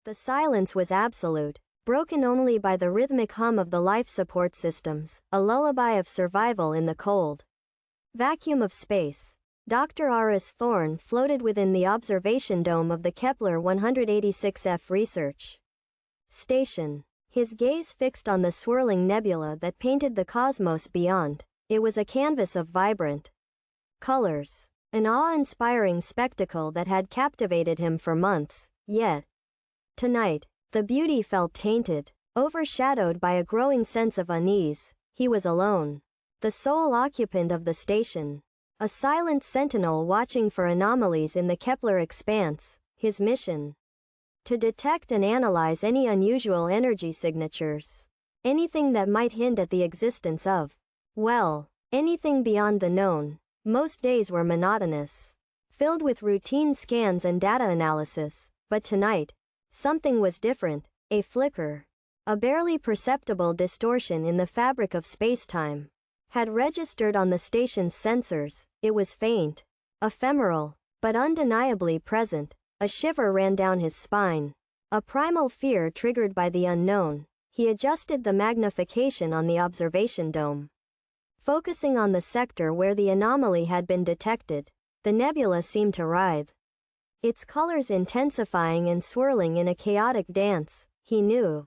The silence was absolute, broken only by the rhythmic hum of the life support systems, a lullaby of survival in the cold vacuum of space. Dr. Aris Thorne floated within the observation dome of the Kepler 186f research station, his gaze fixed on the swirling nebula that painted the cosmos beyond. It was a canvas of vibrant colors, an awe-inspiring spectacle that had captivated him for months, yet tonight, the beauty felt tainted, overshadowed by a growing sense of unease. He was alone, the sole occupant of the station, a silent sentinel watching for anomalies in the Kepler Expanse. His mission: to detect and analyze any unusual energy signatures, anything that might hint at the existence of, well, anything beyond the known. Most days were monotonous, filled with routine scans and data analysis, but tonight, something was different. A flicker, a barely perceptible distortion in the fabric of space-time, had registered on the station's sensors. It was faint, ephemeral, but undeniably present. A shiver ran down his spine, a primal fear triggered by the unknown. He adjusted the magnification on the observation dome, focusing on the sector where the anomaly had been detected. The nebula seemed to writhe, its colors intensifying and swirling in a chaotic dance. He knew,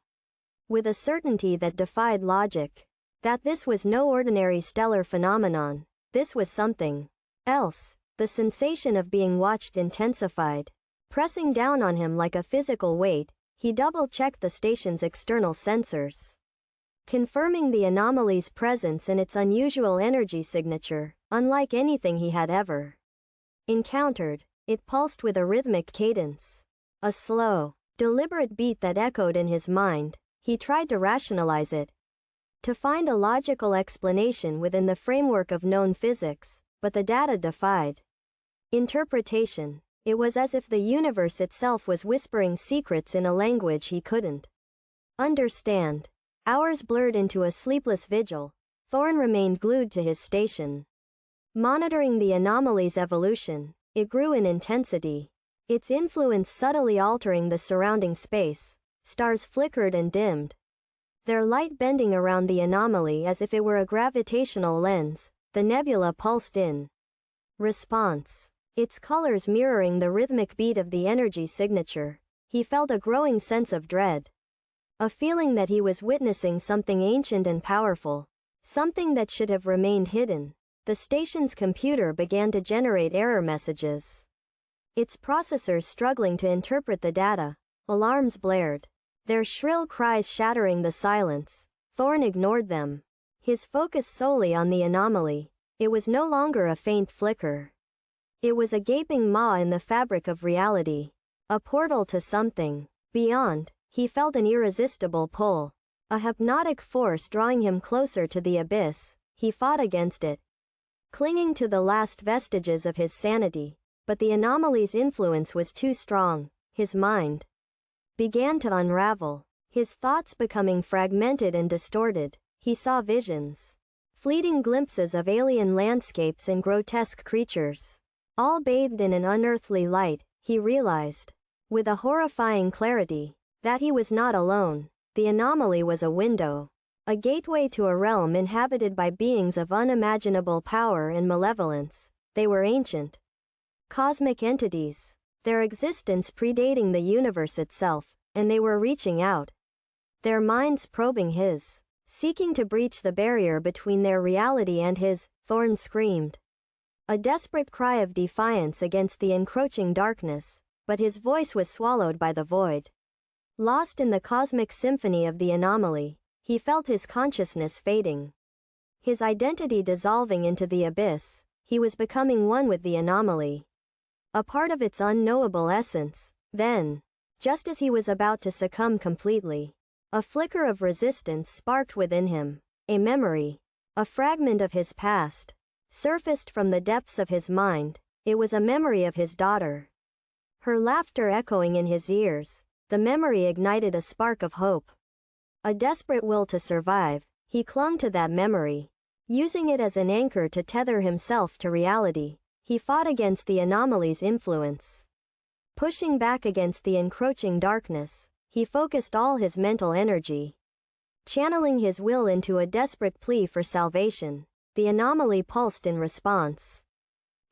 with a certainty that defied logic, that this was no ordinary stellar phenomenon. This was something else. The sensation of being watched intensified, pressing down on him like a physical weight. He double-checked the station's external sensors, confirming the anomaly's presence and its unusual energy signature, unlike anything he had ever encountered. It pulsed with a rhythmic cadence, a slow, deliberate beat that echoed in his mind. He tried to rationalize it, to find a logical explanation within the framework of known physics, but the data defied interpretation. It was as if the universe itself was whispering secrets in a language he couldn't understand. Hours blurred into a sleepless vigil. Thorne remained glued to his station, monitoring the anomaly's evolution. It grew in intensity, its influence subtly altering the surrounding space. Stars flickered and dimmed, their light bending around the anomaly as if it were a gravitational lens. The nebula pulsed in response, its colors mirroring the rhythmic beat of the energy signature. He felt a growing sense of dread, a feeling that he was witnessing something ancient and powerful, something that should have remained hidden. The station's computer began to generate error messages, its processors struggling to interpret the data. Alarms blared, their shrill cries shattering the silence. Thorne ignored them, his focus solely on the anomaly. It was no longer a faint flicker. It was a gaping maw in the fabric of reality, a portal to something beyond. He felt an irresistible pull, a hypnotic force drawing him closer to the abyss. He fought against it, clinging to the last vestiges of his sanity, but the anomaly's influence was too strong. His mind began to unravel, his thoughts becoming fragmented and distorted. He saw visions, fleeting glimpses of alien landscapes and grotesque creatures, all bathed in an unearthly light. He realized, with a horrifying clarity, that he was not alone. The anomaly was a window, a gateway to a realm inhabited by beings of unimaginable power and malevolence. They were ancient, cosmic entities, their existence predating the universe itself, and they were reaching out, their minds probing his, seeking to breach the barrier between their reality and his. Thorne screamed, a desperate cry of defiance against the encroaching darkness, but his voice was swallowed by the void. Lost in the cosmic symphony of the anomaly, he felt his consciousness fading, his identity dissolving into the abyss. He was becoming one with the anomaly, a part of its unknowable essence. Then, just as he was about to succumb completely, a flicker of resistance sparked within him. A memory, a fragment of his past, surfaced from the depths of his mind. It was a memory of his daughter, her laughter echoing in his ears. The memory ignited a spark of hope, a desperate will to survive. He clung to that memory, using it as an anchor to tether himself to reality. He fought against the anomaly's influence, pushing back against the encroaching darkness, he focused all his mental energy, channeling his will into a desperate plea for salvation. The anomaly pulsed in response,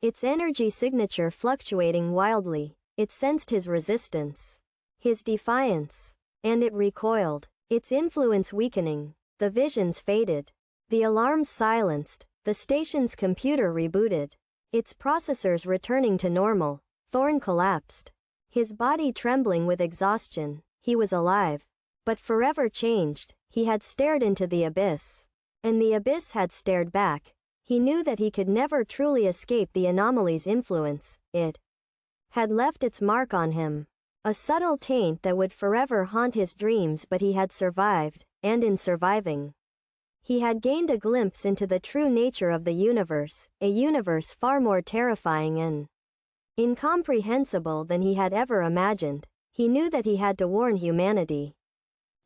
its energy signature fluctuating wildly. It sensed his resistance, his defiance, and it recoiled, its influence weakening. The visions faded, the alarms silenced, the station's computer rebooted, its processors returning to normal. Thorne collapsed, his body trembling with exhaustion. He was alive, but forever changed. He had stared into the abyss, and the abyss had stared back. He knew that he could never truly escape the anomaly's influence. It had left its mark on him, a subtle taint that would forever haunt his dreams, but he had survived, and in surviving, he had gained a glimpse into the true nature of the universe, a universe far more terrifying and incomprehensible than he had ever imagined. He knew that he had to warn humanity,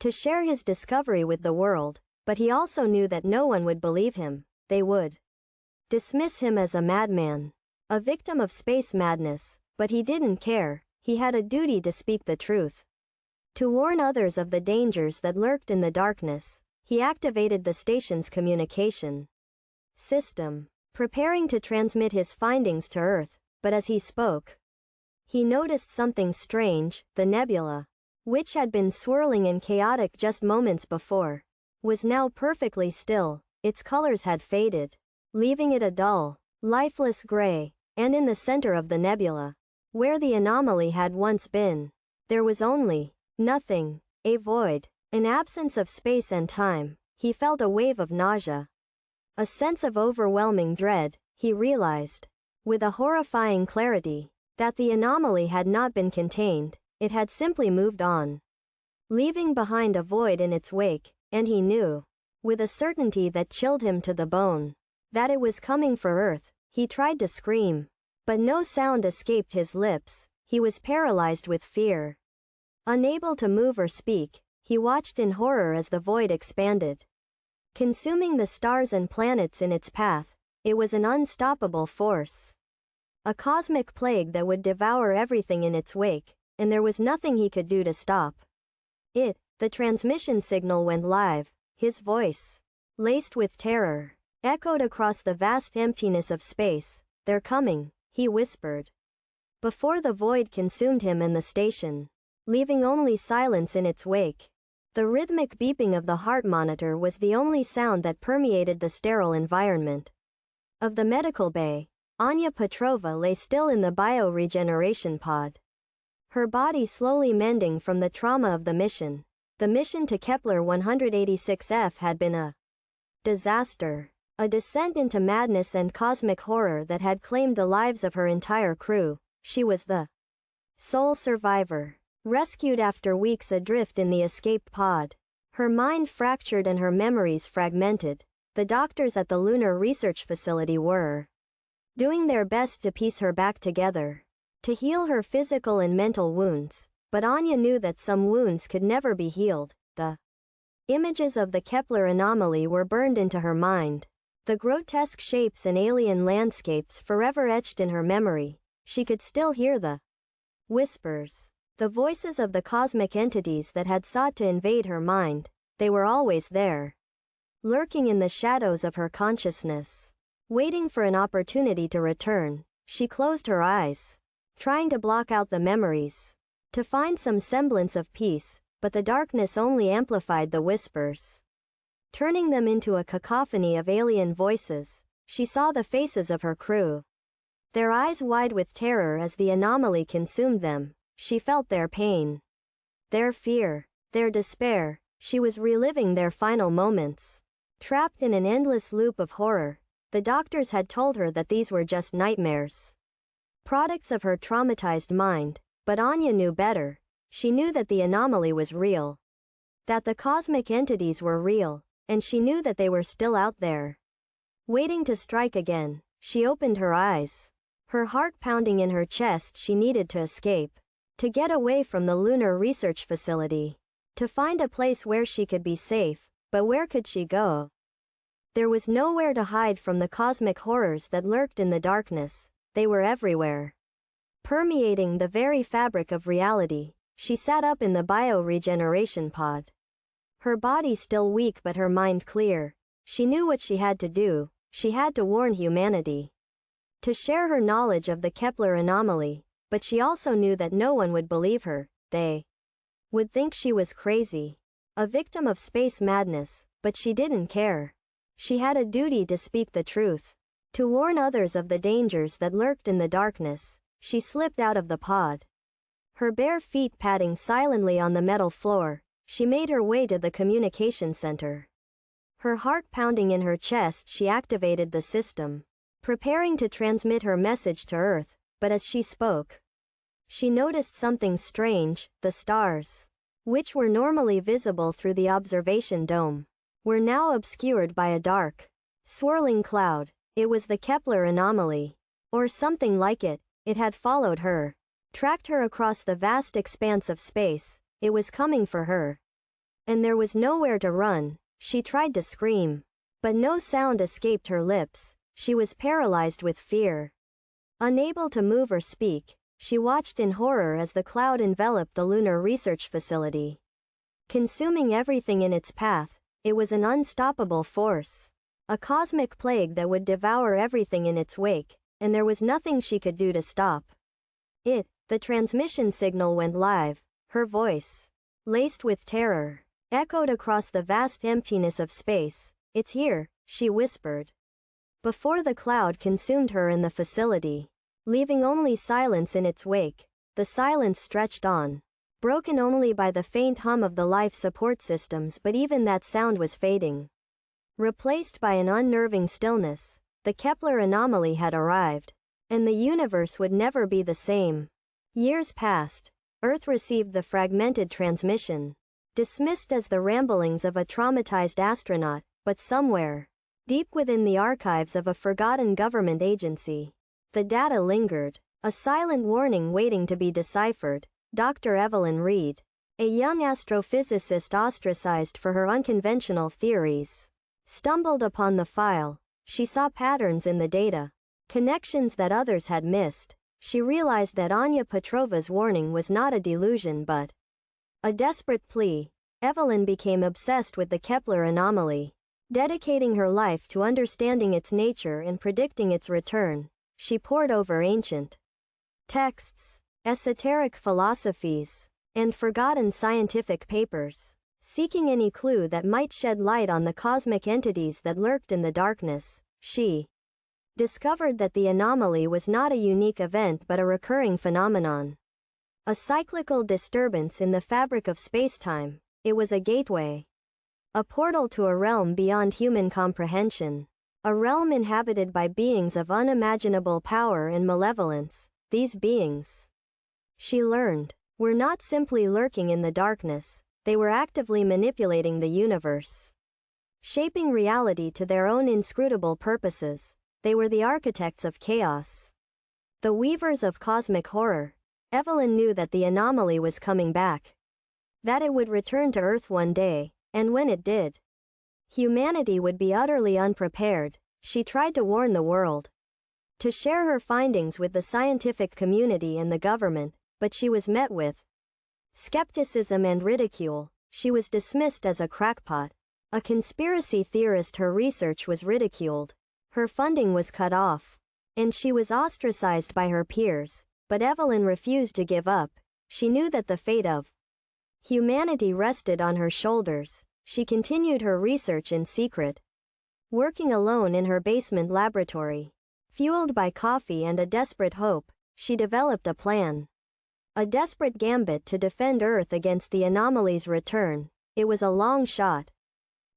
to share his discovery with the world, but he also knew that no one would believe him. They would dismiss him as a madman, a victim of space madness, but he didn't care. He had a duty to speak the truth, to warn others of the dangers that lurked in the darkness. He activated the station's communication system, preparing to transmit his findings to Earth, but as he spoke, he noticed something strange. The nebula, which had been swirling and chaotic just moments before, was now perfectly still. Its colors had faded, leaving it a dull, lifeless gray, and in the center of the nebula, where the anomaly had once been, there was only nothing, a void, an absence of space and time. He felt a wave of nausea, a sense of overwhelming dread. He realized, with a horrifying clarity, that the anomaly had not been contained. It had simply moved on, leaving behind a void in its wake, and he knew, with a certainty that chilled him to the bone, that it was coming for Earth. He tried to scream, but no sound escaped his lips. He was paralyzed with fear, unable to move or speak. He watched in horror as the void expanded, consuming the stars and planets in its path. It was an unstoppable force, a cosmic plague that would devour everything in its wake, and there was nothing he could do to stop it. The transmission signal went live. His voice, laced with terror, echoed across the vast emptiness of space. "They're coming," he whispered, before the void consumed him and the station, leaving only silence in its wake. The rhythmic beeping of the heart monitor was the only sound that permeated the sterile environment of the medical bay. Anya Petrova lay still in the bioregeneration pod, her body slowly mending from the trauma of the mission. The mission to Kepler 186f had been a disaster, a descent into madness and cosmic horror that had claimed the lives of her entire crew. She was the sole survivor, rescued after weeks adrift in the escape pod, her mind fractured and her memories fragmented. The doctors at the lunar research facility were doing their best to piece her back together, to heal her physical and mental wounds, but Anya knew that some wounds could never be healed. The images of the Kepler anomaly were burned into her mind, the grotesque shapes and alien landscapes forever etched in her memory. She could still hear the whispers, the voices of the cosmic entities that had sought to invade her mind. They were always there, lurking in the shadows of her consciousness, waiting for an opportunity to return. She closed her eyes, trying to block out the memories, to find some semblance of peace, but the darkness only amplified the whispers, turning them into a cacophony of alien voices. She saw the faces of her crew, their eyes wide with terror as the anomaly consumed them. She felt their pain, their fear, their despair. She was reliving their final moments, trapped in an endless loop of horror. The doctors had told her that these were just nightmares, products of her traumatized mind, but Anya knew better. She knew that the anomaly was real, that the cosmic entities were real, and she knew that they were still out there, waiting to strike again. She opened her eyes, her heart pounding in her chest. She needed to escape, to get away from the lunar research facility, to find a place where she could be safe. But where could she go? There was nowhere to hide from the cosmic horrors that lurked in the darkness. They were everywhere, permeating the very fabric of reality. She sat up in the bioregeneration pod. Her body still weak but her mind clear. She knew what she had to do. She had to warn humanity. To share her knowledge of the Kepler anomaly. But she also knew that no one would believe her. They would think she was crazy. A victim of space madness. But she didn't care. She had a duty to speak the truth. To warn others of the dangers that lurked in the darkness. She slipped out of the pod. Her bare feet padding silently on the metal floor, she made her way to the communication center. Her heart pounding in her chest, she activated the system, preparing to transmit her message to Earth, but as she spoke, she noticed something strange. The stars, which were normally visible through the observation dome, were now obscured by a dark, swirling cloud. It was the Kepler anomaly. Or something like it. It had followed her, tracked her across the vast expanse of space. It was coming for her. And there was nowhere to run. She tried to scream, but no sound escaped her lips. She was paralyzed with fear. Unable to move or speak, she watched in horror as the cloud enveloped the lunar research facility, consuming everything in its path. It was an unstoppable force, a cosmic plague that would devour everything in its wake, and there was nothing she could do to stop it. The transmission signal went live. Her voice, laced with terror, echoed across the vast emptiness of space. "It's here," she whispered. Before the cloud consumed her and the facility, leaving only silence in its wake. The silence stretched on, broken only by the faint hum of the life support systems, but even that sound was fading, replaced by an unnerving stillness. The Kepler anomaly had arrived, and the universe would never be the same. Years passed. Earth received the fragmented transmission, dismissed as the ramblings of a traumatized astronaut, but somewhere, deep within the archives of a forgotten government agency, the data lingered, a silent warning waiting to be deciphered. Dr. Evelyn Reed, a young astrophysicist ostracized for her unconventional theories, stumbled upon the file. She saw patterns in the data, connections that others had missed. She realized that Anya Petrova's warning was not a delusion but a desperate plea. Evelyn became obsessed with the Kepler anomaly, dedicating her life to understanding its nature and predicting its return. She pored over ancient texts, esoteric philosophies, and forgotten scientific papers, seeking any clue that might shed light on the cosmic entities that lurked in the darkness. She discovered that the anomaly was not a unique event but a recurring phenomenon, a cyclical disturbance in the fabric of space-time. It was a gateway, a portal to a realm beyond human comprehension, a realm inhabited by beings of unimaginable power and malevolence. These beings, she learned, were not simply lurking in the darkness. They were actively manipulating the universe, shaping reality to their own inscrutable purposes. They were the architects of chaos, the weavers of cosmic horror. Evelyn knew that the anomaly was coming back, that it would return to Earth one day, and when it did, humanity would be utterly unprepared. She tried to warn the world, to share her findings with the scientific community and the government, but she was met with skepticism and ridicule. She was dismissed as a crackpot, a conspiracy theorist. Her research was ridiculed. Her funding was cut off, and she was ostracized by her peers. But Evelyn refused to give up. She knew that the fate of humanity rested on her shoulders. She continued her research in secret, working alone in her basement laboratory. Fueled by coffee and a desperate hope, she developed a plan, a desperate gambit to defend Earth against the anomaly's return. It was a long shot,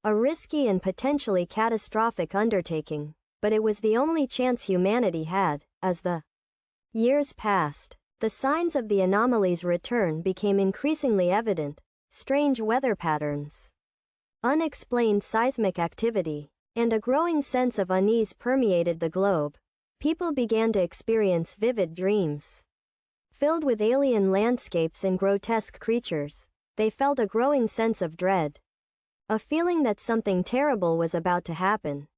a risky and potentially catastrophic undertaking, but it was the only chance humanity had. As the years passed, the signs of the anomaly's return became increasingly evident. Strange weather patterns, unexplained seismic activity, and a growing sense of unease permeated the globe. People began to experience vivid dreams, filled with alien landscapes and grotesque creatures. They felt a growing sense of dread, a feeling that something terrible was about to happen.